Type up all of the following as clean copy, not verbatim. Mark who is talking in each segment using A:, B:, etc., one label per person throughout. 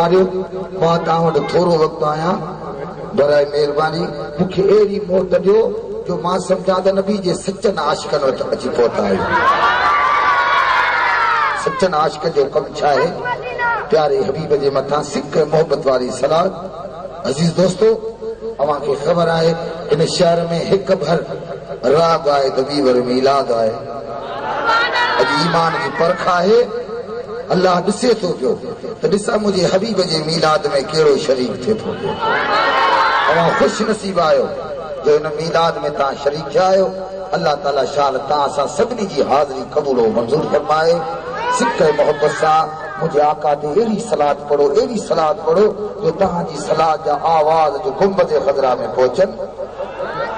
A: गुजारियो मां तव्हां वटि थोरो वक़्तु आहियां बराए महिरबानी मूंखे अहिड़ी मोहत ॾियो जो मां सम्झां त नबी जे सचनि आशिक़नि वटि अची पहुता आहियूं सचनि आशिक़ जो कमु छा आहे प्यारे हबीब जे मथां सिक मोहबत वारी सलाद अज़ीज़ दोस्तो अवां खे ख़बर आहे इन शहर में हिकु भर राग आहे त ॿी वर मीलाद आहे अॼु ईमान जी परख आहे अल्लाह ॾिसे थो पियो त ॾिसां मुंहिंजे हबीब जे मीलाद में कहिड़ो शरीक थिए थो पियो अवां ख़ुशि नसीब आहियो जो हिन मीलाद में तव्हां शरीक थिया आहियो अल्लाह ताला शाल तव्हां सां सभिनी जी हाज़िरी क़बूल मंज़ूर फरमाए सिक मोहब्बत सां मुझे आका ते अहिड़ी सलाद पढ़ो जो तव्हांजी सलाद जा आवाज़ जो गुंबद ख़ज़रा में पहुचनि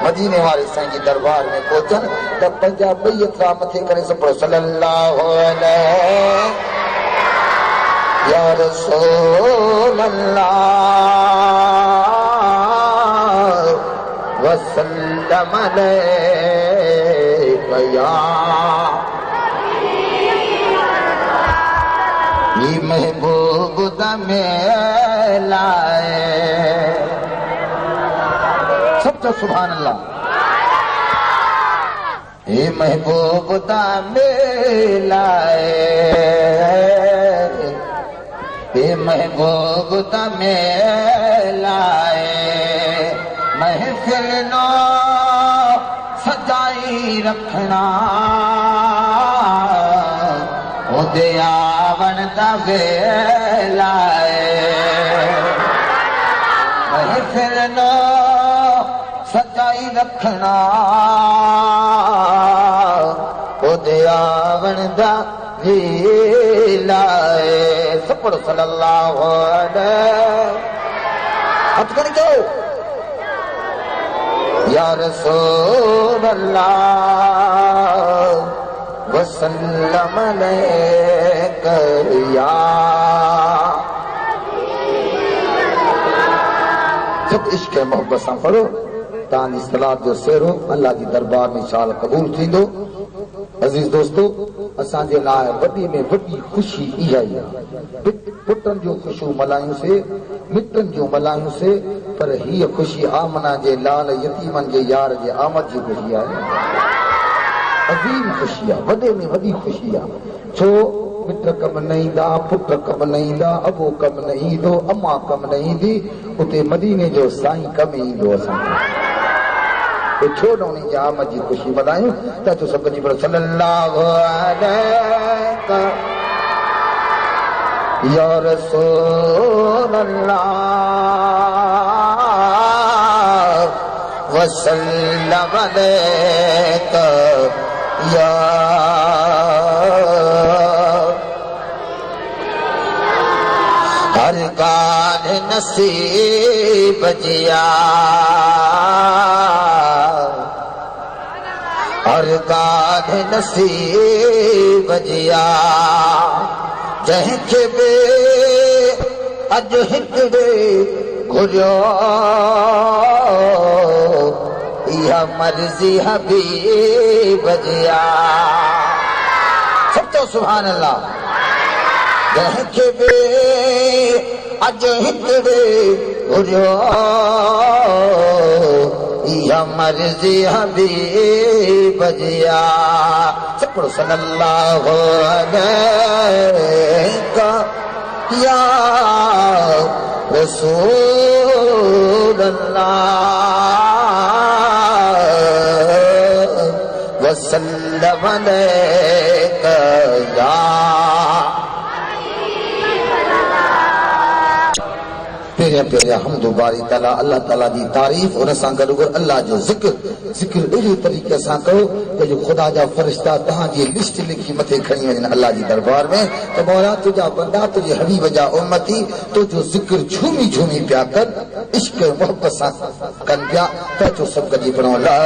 A: मदीने वारे साईं जी दरबार में पहुचनि त पंहिंजा ॿई एतिरा मथे करे पढ़ो सल्लल्लाहु अलैहि या रसूल अल्लाह वसल्लम अलैका या महबूब दमे लाए सब तो सुभान अल्लाह हे महबूब दमे लाए हे महबूब दमे लाए महफिल नो सजाई रखना ओदे आवण दा वेला महफिल नो सजाई रखना ओदे आवण दा वेला सपड़ सल्लल्लाहु अलैहि हथ कर दो या रसूल अल्लाह वसल्लम अलैका या सब इश्क मोहब्बत सां पढ़ो तव्हांजी सलाद जो सेरो अल्लाह जी दरबार में शाल क़बूल थींदो अज़ीज़ दोस्तो असांजे लाइ वॾी में वॾी ख़ुशी इहा ई आहे पुटनि जूं ख़ुशियूं मल्हायूंसीं मिटनि जूं मल्हायूंसीं पर हीअ ख़ुशी आमना जे लाल यतीमनि जे यार जे आमद जी ख़ुशी आहे अज़ीम ख़ुशी आहे वॾे में वॾी ख़ुशी आहे छो मिट कम न ईंदा पुट कम न ईंदा अबो कम न ईंदो अम्मा कम न ईंदी उते मदीने जो साईं कम ईंदो असांखे छो न उन्हनि जे आमद जी ख़ुशी मल्हायूं त तूं सभु जी सल्लल्लाहु अलैका या रसूल अल्लाह वसल्लम अलैका या हर गान नसीब जिया हर गान नसीब जिया जंहिंखे बि अॼु हिकिड़े घुरियो इहा मर्ज़ी हबीब जिया सब तो सुभान अल्लाह जंहिंखे बि अॼु हिकिड़े घुरियो इहा मर्ज़ी हबीब जिया सपड़ो सल्लल्लाहु अलैका या रसूल अल्लाह वसल्लम अलैका या पहिरियां हमदो बारी ताला अल्लाह ताला जी तारीफ़ उन सां गॾु अल्लाह जो ज़िक्र अहिड़े तरीक़े सां कयो त जो ख़ुदा जा फ़रिश्ता तव्हांजी लिस्ट लिखी मथे खणी वञनि अल्लाह जी दरबार में त मौला तुंहिंजा बंदा तुंहिंजे हबीब जा उम्मती तुंहिंजो ज़िक्र झूमी झूमी पिया कनि इश्क मोहब्बत सां कनि पिया त जो सभु गॾिजी पढ़ो ला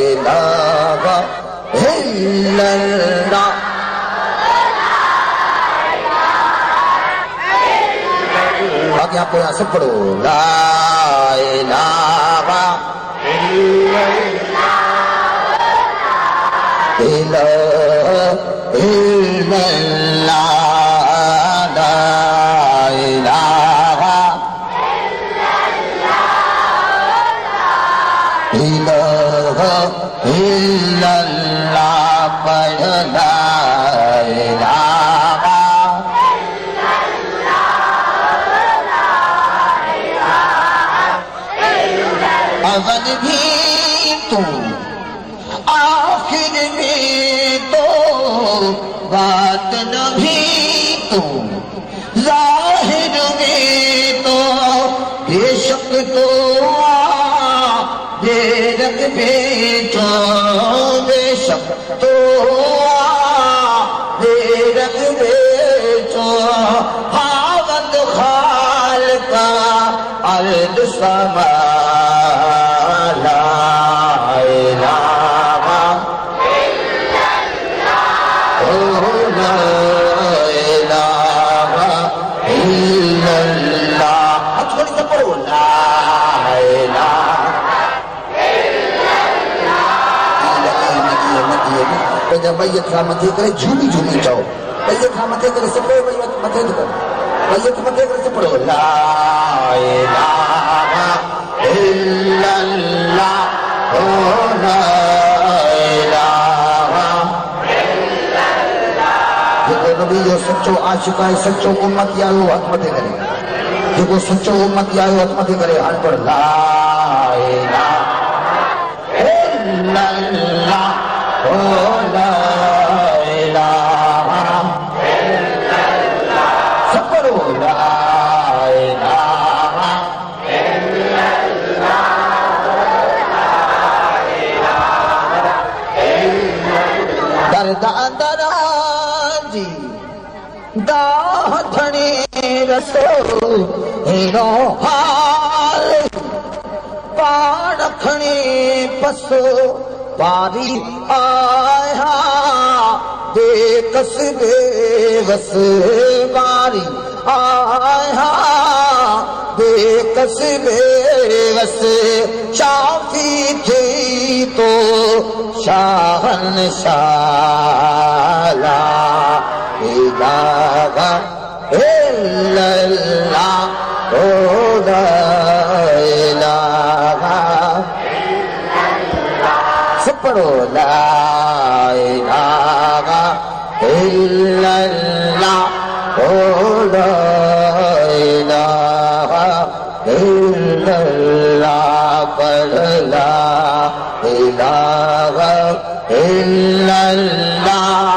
A: इलाहा इल्लल्लाह आगे पोयां सब पढ़ो ला इलाहा इल्लल्लाह ला इलाहा اول بھی تو آخر میں تو باطن بھی تو ظاہر میں تو بے شک تو بے رنگ بے تو بے شک تو بے رنگ بے تو خاوند خال کا ارض سما لا الہ جب میت کا متھے کرے جھومی جھومی چاہو میت کا متھے کرے سب پڑھو میت متھے کرو میت متھے کرے سب پڑھو لا الہ الا اللہ لا الہ الا اللہ جو نبی جو سچو عاشق ہے سچو امتی آئے ہاتھ متھے کرے جو سچو امتی آئے ہاتھ متھے کرے ہاتھ پڑھ لا الہ الا اللہ لا الہ الا اللہ سب پڑھو لا الہ الا اللہ درد اندرانجی داہ دھنی رسو ہیرو حال پاڑکھنی پسو پاری آیا بے کس بے وس باری آیا بے کس بے وس شافی تھی تو شاہنشاہ لا الہ الا اللہ لا الہ سب پڑھو لا الہ الا اللہ لا الہ الا اللہ پڑھ لا الہ الا اللہ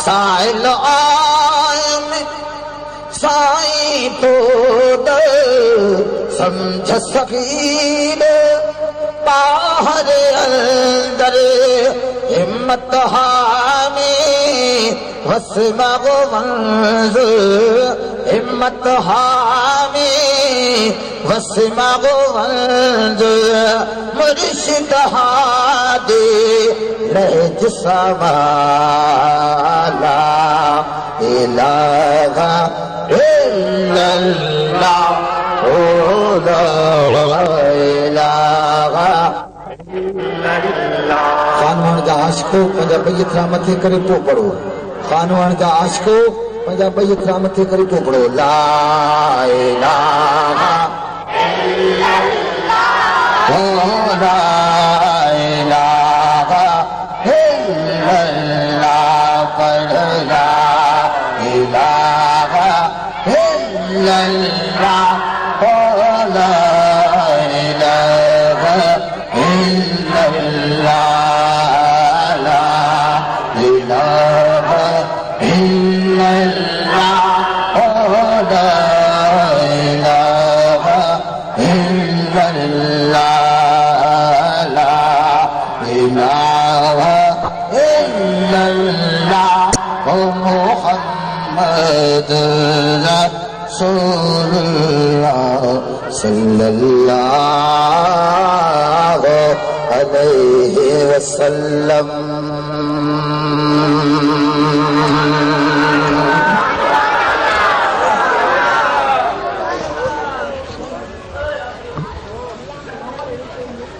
A: سائل آئم سائیں تو سمجھ سکین باہر اندر ہمت حامی وسمہ و منظر ہمت حامی وسمہ و منظر مرشد ہادی لہج سما لا الہ الا اللہ خانوان جا عاشقو پنجا بیت رحمت کرے پو پڑھو خانوان جا عاشقو پنجا بیت رحمت کرے پو پڑھو لا الہ الا اللہ لا الہ الا اللہ پڑھ لا الہ الا اللہ لا الہ الا اللہ لا الہ الا اللہ لا الہ الا اللہ لا الہ الا اللہ محمد رسول اللہ صلی اللہ علیہ وسلم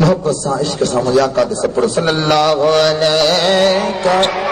A: محبت سا عشق سا ملیاقات سے پڑھو صلی اللہ علیہ